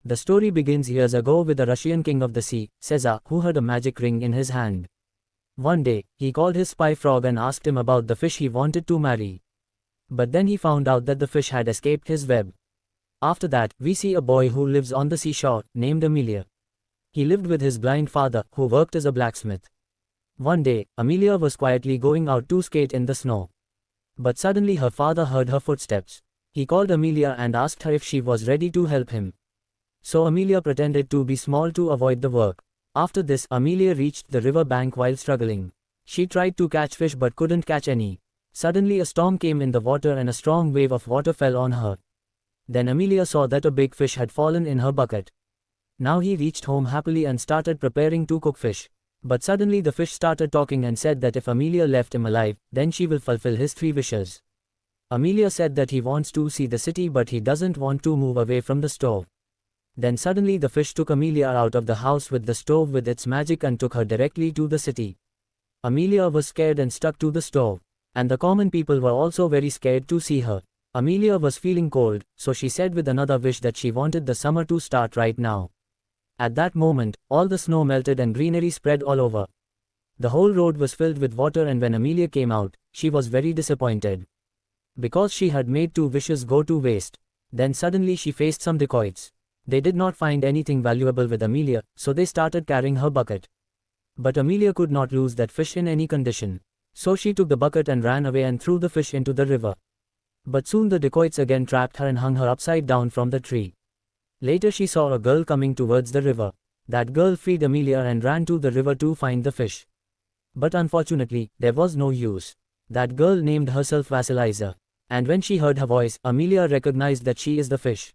The story begins years ago with the Russian king of the sea, Caesar, who had a magic ring in his hand. One day, he called his spy frog and asked him about the fish he wanted to marry. But then he found out that the fish had escaped his web. After that, we see a boy who lives on the seashore, named Amelia. He lived with his blind father, who worked as a blacksmith. One day, Amelia was quietly going out to skate in the snow. But suddenly her father heard her footsteps. He called Amelia and asked her if she was ready to help him. So Amelia pretended to be small to avoid the work. After this, Amelia reached the river bank while struggling. She tried to catch fish but couldn't catch any. Suddenly a storm came in the water and a strong wave of water fell on her. Then Amelia saw that a big fish had fallen in her bucket. Now he reached home happily and started preparing to cook fish. But suddenly the fish started talking and said that if Amelia left him alive, then she will fulfill his 3 wishes. Amelia said that he wants to see the city but he doesn't want to move away from the stove. Then suddenly the fish took Amelia out of the house with the stove with its magic and took her directly to the city. Amelia was scared and stuck to the stove. And the common people were also very scared to see her. Amelia was feeling cold, so she said with another wish that she wanted the summer to start right now. At that moment, all the snow melted and greenery spread all over. The whole road was filled with water, and when Amelia came out, she was very disappointed. Because she had made 2 wishes go to waste. Then suddenly she faced some dacoits. They did not find anything valuable with Amelia, so they started carrying her bucket. But Amelia could not lose that fish in any condition. So she took the bucket and ran away and threw the fish into the river. But soon the dacoits again trapped her and hung her upside down from the tree. Later she saw a girl coming towards the river. That girl freed Amelia and ran to the river to find the fish. But unfortunately, there was no use. That girl named herself Vasilisa. And when she heard her voice, Amelia recognized that she is the fish.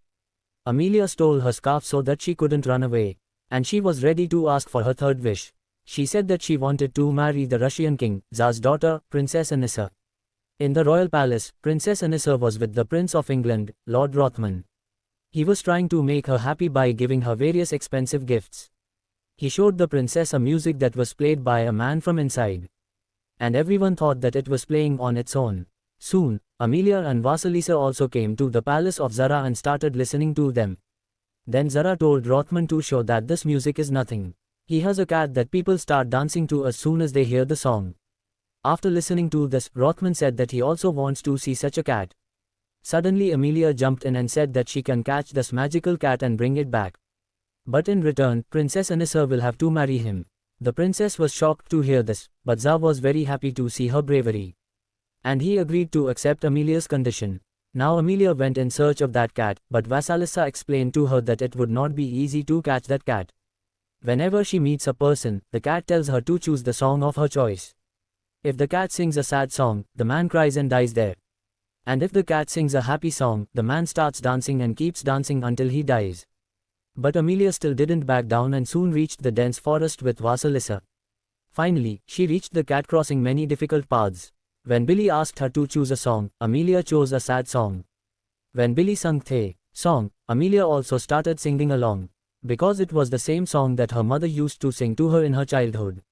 Amelia stole her scarf so that she couldn't run away. And she was ready to ask for her 3rd wish. She said that she wanted to marry the Russian king, Tsar's daughter, Princess Anissa. In the royal palace, Princess Anissa was with the Prince of England, Lord Rothman. He was trying to make her happy by giving her various expensive gifts. He showed the princess a music that was played by a man from inside. And everyone thought that it was playing on its own. Soon, Amelia and Vasilisa also came to the palace of Zara and started listening to them. Then Zara told Rothman to show that this music is nothing. He has a cat that people start dancing to as soon as they hear the song. After listening to this, Rothman said that he also wants to see such a cat. Suddenly Amelia jumped in and said that she can catch this magical cat and bring it back. But in return, Princess Anissa will have to marry him. The princess was shocked to hear this, but Tsar was very happy to see her bravery. And he agreed to accept Amelia's condition. Now Amelia went in search of that cat, but Vasilisa explained to her that it would not be easy to catch that cat. Whenever she meets a person, the cat tells her to choose the song of her choice. If the cat sings a sad song, the man cries and dies there. And if the cat sings a happy song, the man starts dancing and keeps dancing until he dies. But Amelia still didn't back down and soon reached the dense forest with Vasilisa. Finally, she reached the cat crossing many difficult paths. When Billy asked her to choose a song, Amelia chose a sad song. When Billy sung the song, Amelia also started singing along. Because it was the same song that her mother used to sing to her in her childhood.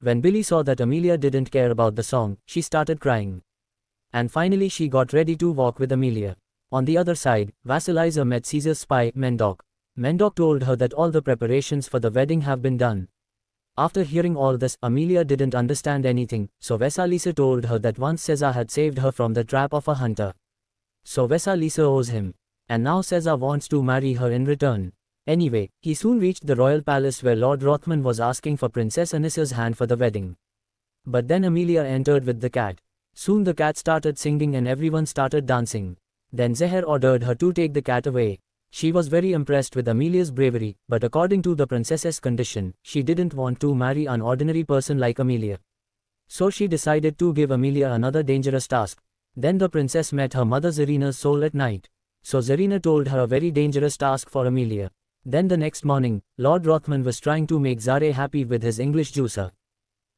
When Billy saw that Amelia didn't care about the song, she started crying. And finally she got ready to walk with Amelia. On the other side, Vasilisa met Caesar's spy, Mendoc. Mendoc told her that all the preparations for the wedding have been done. After hearing all this, Amelia didn't understand anything, so Vasilisa told her that once Caesar had saved her from the trap of a hunter. So Vasilisa owes him. And now Caesar wants to marry her in return. Anyway, he soon reached the royal palace where Lord Rothman was asking for Princess Anissa's hand for the wedding. But then Amelia entered with the cat. Soon the cat started singing and everyone started dancing. Then Zeher ordered her to take the cat away. She was very impressed with Amelia's bravery, but according to the princess's condition, she didn't want to marry an ordinary person like Amelia. So she decided to give Amelia another dangerous task. Then the princess met her mother Zarina's soul at night. So Zarina told her a very dangerous task for Amelia. Then the next morning, Lord Rothman was trying to make Zare happy with his English juicer.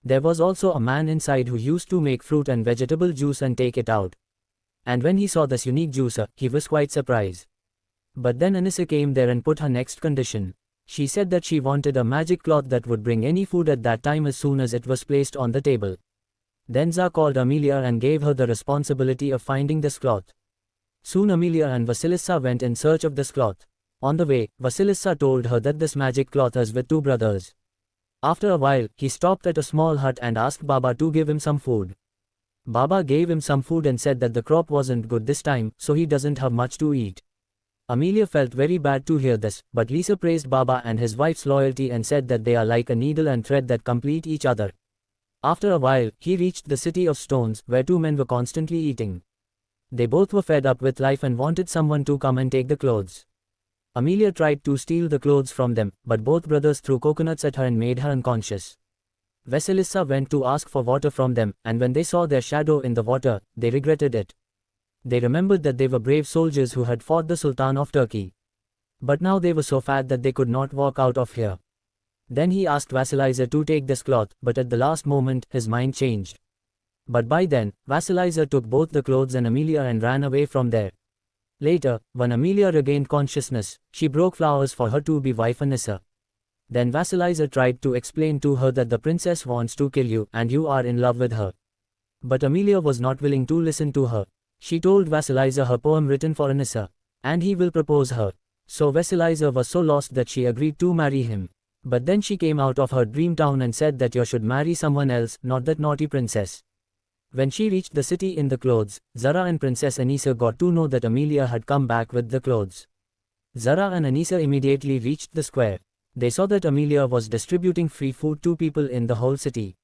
There was also a man inside who used to make fruit and vegetable juice and take it out. And when he saw this unique juicer, he was quite surprised. But then Anissa came there and put her next condition. She said that she wanted a magic cloth that would bring any food at that time as soon as it was placed on the table. Then Tsar called Amelia and gave her the responsibility of finding this cloth. Soon Amelia and Vasilisa went in search of this cloth. On the way, Vasilissa told her that this magic cloth is with two brothers. After a while, he stopped at a small hut and asked Baba to give him some food. Baba gave him some food and said that the crop wasn't good this time, so he doesn't have much to eat. Amelia felt very bad to hear this, but Lisa praised Baba and his wife's loyalty and said that they are like a needle and thread that complete each other. After a while, he reached the city of stones, where two men were constantly eating. They both were fed up with life and wanted someone to come and take the clothes. Amelia tried to steal the clothes from them, but both brothers threw coconuts at her and made her unconscious. Vasilissa went to ask for water from them, and when they saw their shadow in the water, they regretted it. They remembered that they were brave soldiers who had fought the Sultan of Turkey. But now they were so fat that they could not walk out of here. Then he asked Vasilissa to take this cloth, but at the last moment, his mind changed. But by then, Vasilissa took both the clothes and Amelia and ran away from there. Later, when Amelia regained consciousness, she broke flowers for her to-be wife Anissa. Then Vasilissa tried to explain to her that the princess wants to kill you and you are in love with her. But Amelia was not willing to listen to her. She told Vasilissa her poem written for Anissa, and he will propose her. So Vasilissa was so lost that she agreed to marry him. But then she came out of her dream town and said that you should marry someone else, not that naughty princess. When she reached the city in the clothes, Zara and Princess Anissa got to know that Amelia had come back with the clothes. Zara and Anissa immediately reached the square. They saw that Amelia was distributing free food to people in the whole city.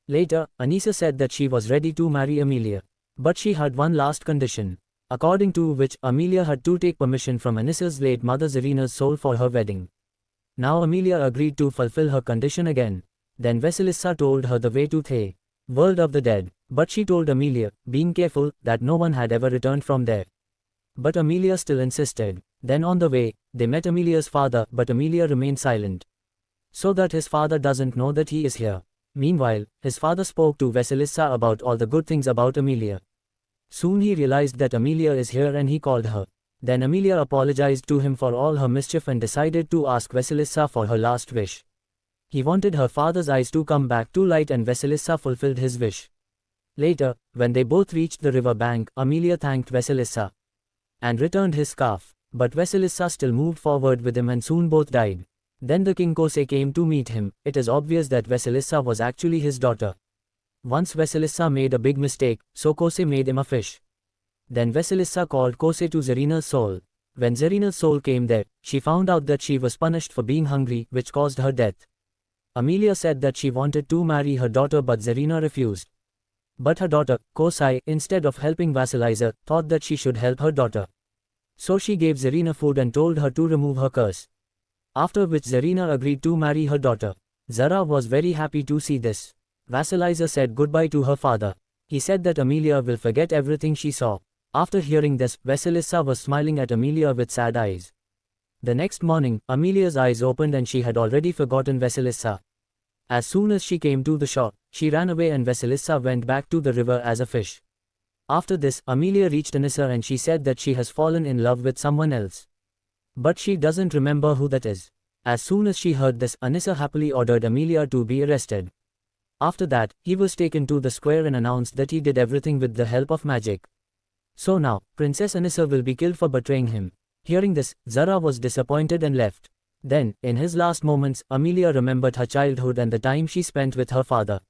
Later, Anissa said that she was ready to marry Amelia. But she had one last condition, according to which Amelia had to take permission from Anissa's late mother Zarina's soul for her wedding. Now Amelia agreed to fulfill her condition again. Then Vasilissa told her the way to the world of the dead. But she told Amelia, being careful, that no one had ever returned from there. But Amelia still insisted. Then on the way, they met Amelia's father, but Amelia remained silent. So that his father doesn't know that he is here. Meanwhile, his father spoke to Vasilissa about all the good things about Amelia. Soon he realized that Amelia is here and he called her. Then Amelia apologized to him for all her mischief and decided to ask Vasilissa for her last wish. He wanted her father's eyes to come back to light and Vasilissa fulfilled his wish. Later, when they both reached the river bank, Amelia thanked Vasilissa and returned his scarf. But Vasilissa still moved forward with him and soon both died. Then the king Kose came to meet him. It is obvious that Vasilissa was actually his daughter. Once Vasilissa made a big mistake, so Kose made him a fish. Then Vasilissa called Kose to Zarina's soul. When Zarina's soul came there, she found out that she was punished for being hungry, which caused her death. Amelia said that she wanted to marry her daughter but Zarina refused. But her daughter, Kosai, instead of helping Vasilissa, thought that she should help her daughter. So she gave Zarina food and told her to remove her curse. After which Zarina agreed to marry her daughter. Zara was very happy to see this. Vasilissa said goodbye to her father. He said that Amelia will forget everything she saw. After hearing this, Vasilissa was smiling at Amelia with sad eyes. The next morning, Amelia's eyes opened and she had already forgotten Vasilissa. As soon as she came to the shore, she ran away and Vasilissa went back to the river as a fish. After this, Amelia reached Anissa and she said that she has fallen in love with someone else. But she doesn't remember who that is. As soon as she heard this, Anissa happily ordered Amelia to be arrested. After that, he was taken to the square and announced that he did everything with the help of magic. So now, Princess Anissa will be killed for betraying him. Hearing this, Zara was disappointed and left. Then, in his last moments, Amelia remembered her childhood and the time she spent with her father.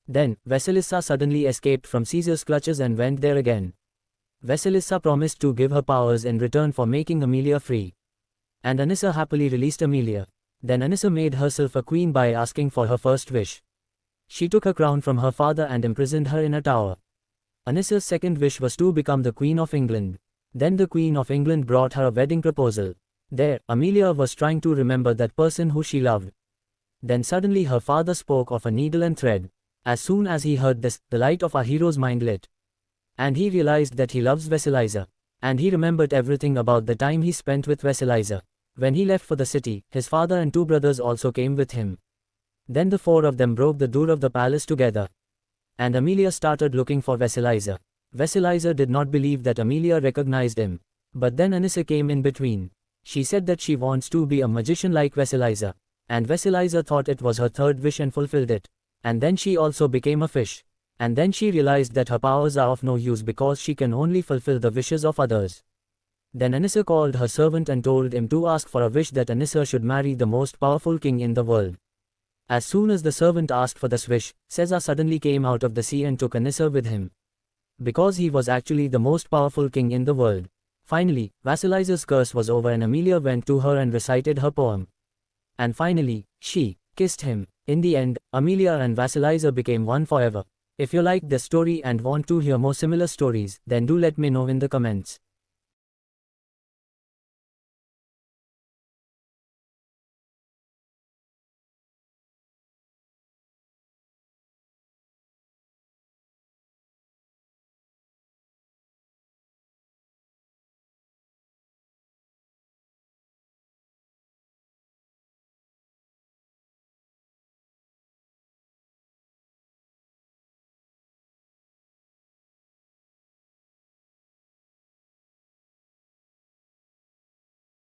Then, Vasilissa suddenly escaped from Caesar's clutches and went there again. Vasilissa promised to give her powers in return for making Amelia free. And Anissa happily released Amelia. Then Anissa made herself a queen by asking for her first wish. She took her crown from her father and imprisoned her in a tower. Anissa's second wish was to become the Queen of England. Then the Queen of England brought her a wedding proposal. There, Amelia was trying to remember that person who she loved. Then suddenly her father spoke of a needle and thread. As soon as he heard this, the light of our hero's mind lit. And he realized that he loves Vasilissa. And he remembered everything about the time he spent with Vasilissa. When he left for the city, his father and two brothers also came with him. Then the four of them broke the door of the palace together. And Amelia started looking for Vasilissa. Vasilissa did not believe that Amelia recognized him. But then Anissa came in between. She said that she wants to be a magician like Vasilissa. And Vasilissa thought it was her third wish and fulfilled it. And then she also became a fish. And then she realized that her powers are of no use because she can only fulfill the wishes of others. Then Anissa called her servant and told him to ask for a wish that Anissa should marry the most powerful king in the world. As soon as the servant asked for this wish, Caesar suddenly came out of the sea and took Anissa with him. Because he was actually the most powerful king in the world. Finally, Vasiliza's curse was over and Amelia went to her and recited her poem. And finally, she kissed him. In the end, Amelia and Vasiliza became one forever. If you liked this story and want to hear more similar stories, then do let me know in the comments.